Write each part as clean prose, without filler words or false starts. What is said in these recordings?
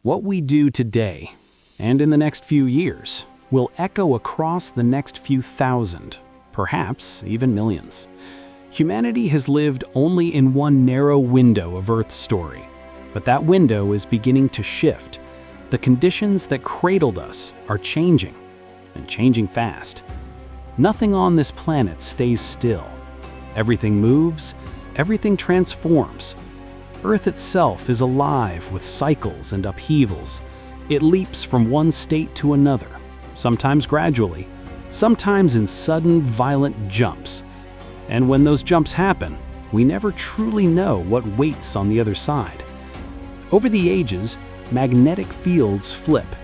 What we do today, and in the next few years, will echo across the next few thousand, perhaps even millions. Humanity has lived only in one narrow window of Earth's story, but that window is beginning to shift. The conditions that cradled us are changing, and changing fast. Nothing on this planet stays still. Everything moves, everything transforms. Earth itself is alive with cycles and upheavals. It leaps from one state to another, sometimes gradually, sometimes in sudden, violent jumps. And when those jumps happen, we never truly know what waits on the other side. Over the ages, magnetic fields flip.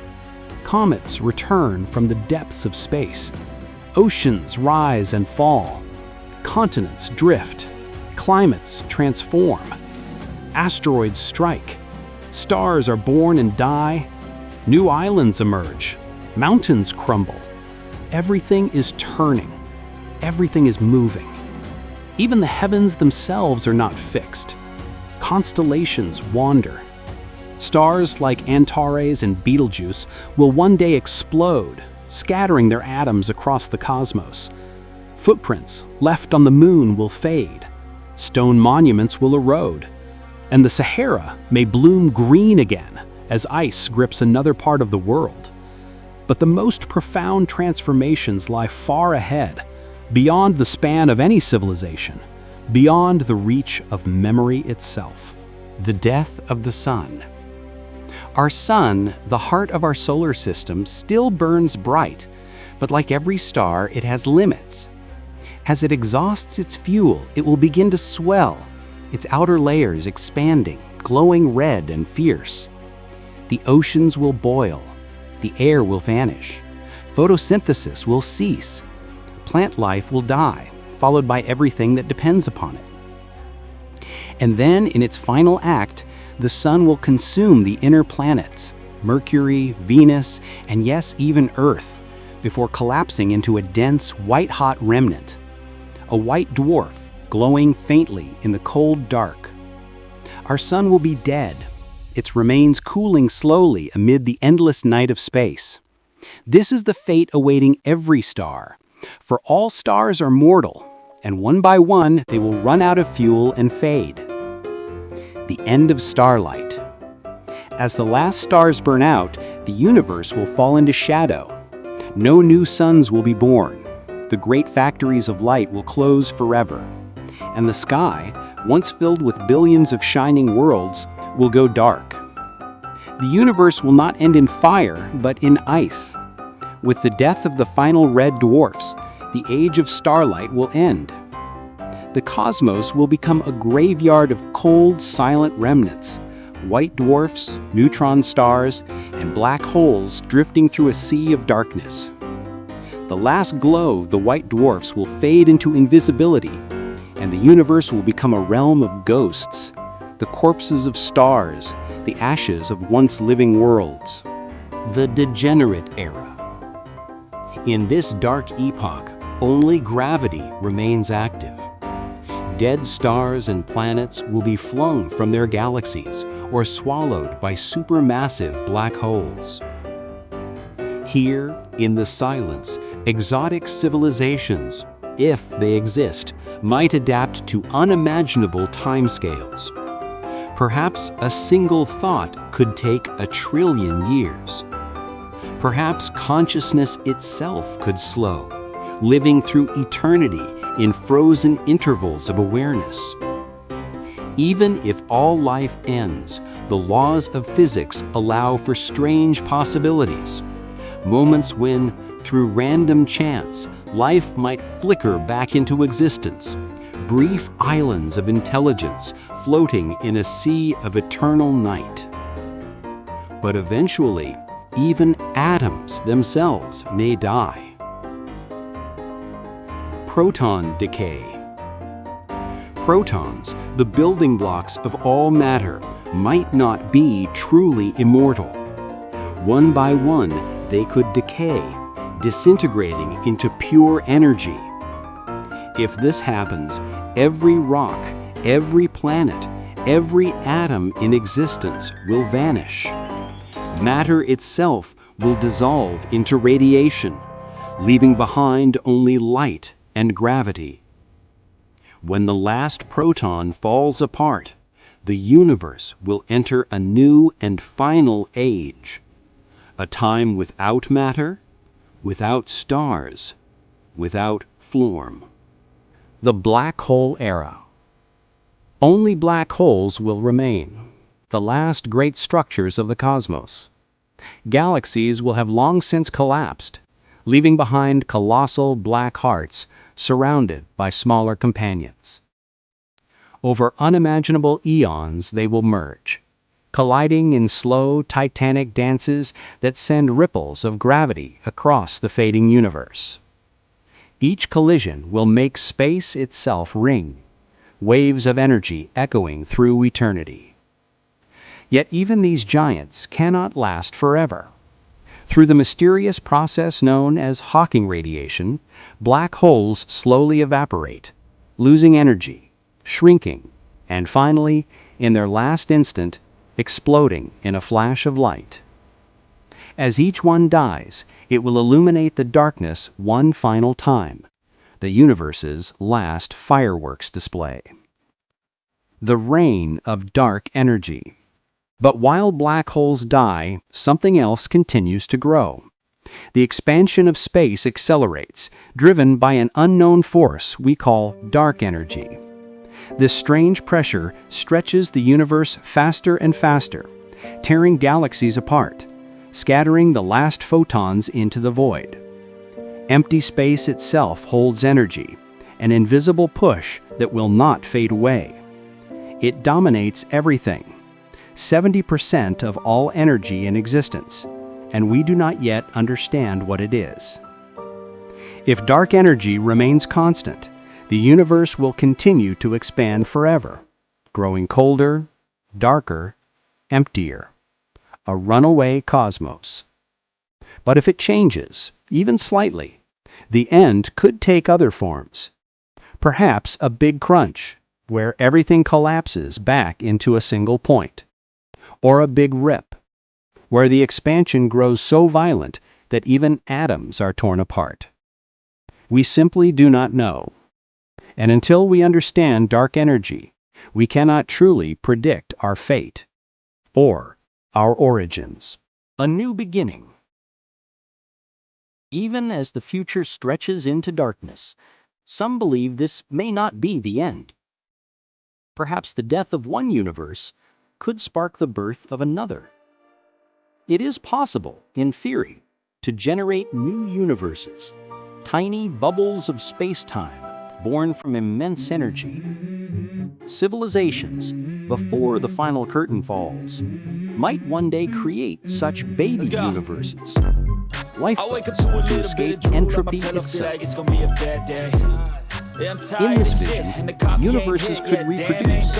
Comets return from the depths of space. Oceans rise and fall. Continents drift. Climates transform. Asteroids strike. Stars are born and die. New islands emerge. Mountains crumble. Everything is turning. Everything is moving. Even the heavens themselves are not fixed. Constellations wander. Stars like Antares and Betelgeuse will one day explode, scattering their atoms across the cosmos. Footprints left on the moon will fade. Stone monuments will erode. And the Sahara may bloom green again as ice grips another part of the world. But the most profound transformations lie far ahead, beyond the span of any civilization, beyond the reach of memory itself. The death of the sun. Our sun, the heart of our solar system, still burns bright, but like every star, it has limits. As it exhausts its fuel, it will begin to swell, its outer layers expanding, glowing red and fierce. The oceans will boil, the air will vanish, photosynthesis will cease, plant life will die, followed by everything that depends upon it. And then, in its final act, the sun will consume the inner planets, Mercury, Venus, and yes, even Earth, before collapsing into a dense, white-hot remnant. A white dwarf, glowing faintly in the cold dark. Our sun will be dead, its remains cooling slowly amid the endless night of space. This is the fate awaiting every star, for all stars are mortal, and one by one they will run out of fuel and fade. The end of starlight. As the last stars burn out, the universe will fall into shadow. No new suns will be born. The great factories of light will close forever. And the sky, once filled with billions of shining worlds, will go dark. The universe will not end in fire, but in ice. With the death of the final red dwarfs, the age of starlight will end. The cosmos will become a graveyard of cold, silent remnants, white dwarfs, neutron stars, and black holes drifting through a sea of darkness. The last glow of the white dwarfs will fade into invisibility, and the universe will become a realm of ghosts, the corpses of stars, the ashes of once living worlds. The degenerate era. In this dark epoch, only gravity remains active. Dead stars and planets will be flung from their galaxies or swallowed by supermassive black holes. Here, in the silence, exotic civilizations, if they exist, might adapt to unimaginable timescales. Perhaps a single thought could take 1 trillion years. Perhaps consciousness itself could slow, living through eternity in frozen intervals of awareness. Even if all life ends, the laws of physics allow for strange possibilities. Moments when, through random chance, life might flicker back into existence. Brief islands of intelligence floating in a sea of eternal night. But eventually, even atoms themselves may die. Proton decay. Protons, the building blocks of all matter, might not be truly immortal. One by one, they could decay, disintegrating into pure energy. If this happens, every rock, every planet, every atom in existence will vanish. Matter itself will dissolve into radiation, leaving behind only light and gravity. When the last proton falls apart, the universe will enter a new and final age, a time without matter, without stars, without form. The black hole era. Only black holes will remain, the last great structures of the cosmos. Galaxies will have long since collapsed, leaving behind colossal black hearts surrounded by smaller companions. Over unimaginable eons they will merge, colliding in slow titanic dances that send ripples of gravity across the fading universe. Each collision will make space itself ring, waves of energy echoing through eternity. Yet even these giants cannot last forever. Through the mysterious process known as Hawking radiation, black holes slowly evaporate, losing energy, shrinking, and finally, in their last instant, exploding in a flash of light. As each one dies, it will illuminate the darkness one final time, the universe's last fireworks display. The reign of dark energy. But while black holes die, something else continues to grow. The expansion of space accelerates, driven by an unknown force we call dark energy. This strange pressure stretches the universe faster and faster, tearing galaxies apart, scattering the last photons into the void. Empty space itself holds energy, an invisible push that will not fade away. It dominates everything, 70% of all energy in existence, and we do not yet understand what it is. If dark energy remains constant, the universe will continue to expand forever, growing colder, darker, emptier, a runaway cosmos. But if it changes, even slightly, the end could take other forms. Perhaps a big crunch, where everything collapses back into a single point. Or a big rip, where the expansion grows so violent that even atoms are torn apart. We simply do not know. And until we understand dark energy, we cannot truly predict our fate or our origins. A new beginning. Even as the future stretches into darkness, some believe this may not be the end. Perhaps the death of one universe could spark the birth of another. It is possible, in theory, to generate new universes, tiny bubbles of space-time born from immense energy. Civilizations, before the final curtain falls, might one day create such baby universes. Lifeboats to escape entropy itself. In this vision, universes could reproduce.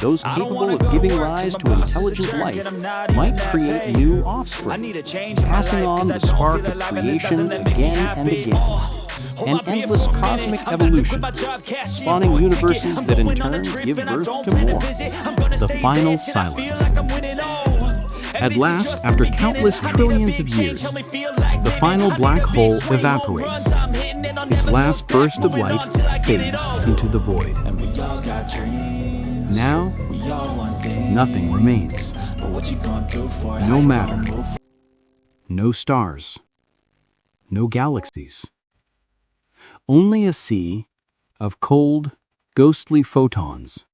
Those capable of giving rise to intelligent life might create new offspring, passing on the spark of creation again and again. An endless cosmic evolution, spawning universes that in turn give birth to more. The final silence. At last, after countless trillions of years, the final black hole evaporates. Its last burst of light fades into the void. Now, nothing remains. No matter. No stars. No galaxies. Only a sea of cold, ghostly photons,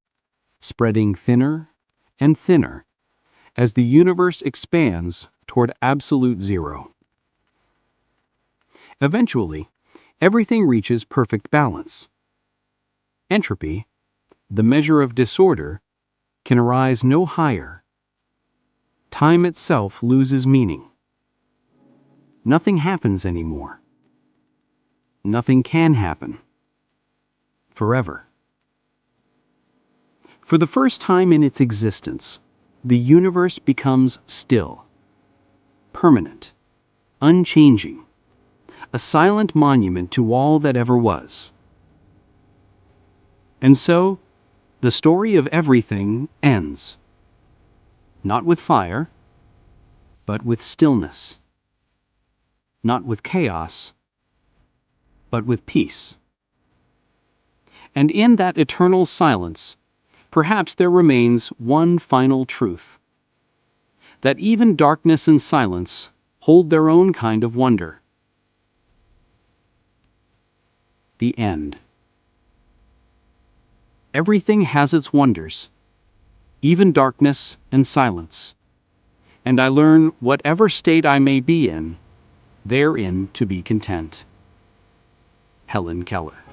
spreading thinner and thinner as the universe expands toward absolute zero. Eventually, everything reaches perfect balance. Entropy, the measure of disorder, can rise no higher. Time itself loses meaning. Nothing happens anymore. Nothing can happen. Forever. For the first time in its existence, the universe becomes still, permanent, unchanging, a silent monument to all that ever was. And so, the story of everything ends. Not with fire, but with stillness. Not with chaos, but with peace. And in that eternal silence, perhaps there remains one final truth: that even darkness and silence hold their own kind of wonder. The end. Everything has its wonders, even darkness and silence. And I learn, whatever state I may be in, therein to be content. Helen Keller.